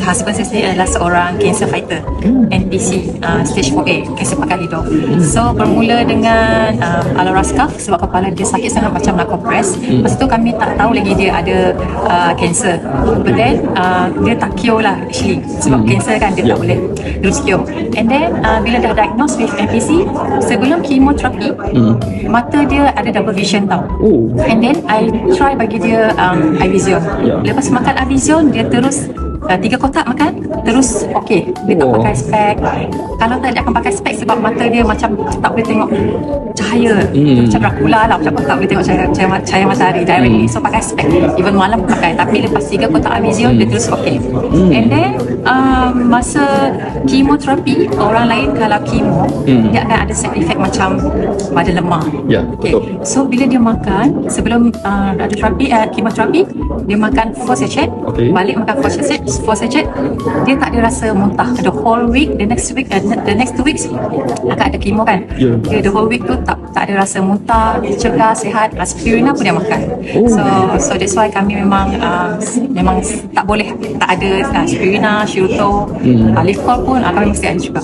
husband saya sendiri adalah seorang cancer fighter, NPC, stage 4A, kanser pakai hidung. So bermula dengan Alaraska sebab kepala dia sakit sangat macam nak kompres. Masa tu kami tak tahu lagi dia ada kanser. But then dia tak cure lah actually, sebab kanser kan dia tak boleh terus cure. And then bila dah diagnose with NPC, sebelum kemoterapi, mata dia ada double vision tau. And then I try bagi dia Avision. Lepas makan Avision, dia terus 3 kotak makan, terus okey. Dia tak pakai spek. Kalau tak, dia akan pakai spek sebab mata dia macam tak boleh tengok cahaya. Macam Dracula lah, macam tak boleh tengok cahaya matahari directly. So pakai spek. Even malam pakai. Tapi lepas 3 kotak Avision, dia terus okey. And then masa kemoterapi, orang lain kalau kemo, dia akan ada side effect macam badan lemah. So bila dia makan, sebelum ada terapi, kemoterapi, dia makan 4 sachet, balik makan 4 sachet, dia tak ada rasa muntah. The whole week, the next 2 weeks akan ada kemo kan. The whole week tu tak ada rasa muntah, cegah, sihat. Aspirina pun dia makan. So that's why kami memang tak boleh tak ada aspirina, Shiruto, Lifcol pun kami mesti ada juga.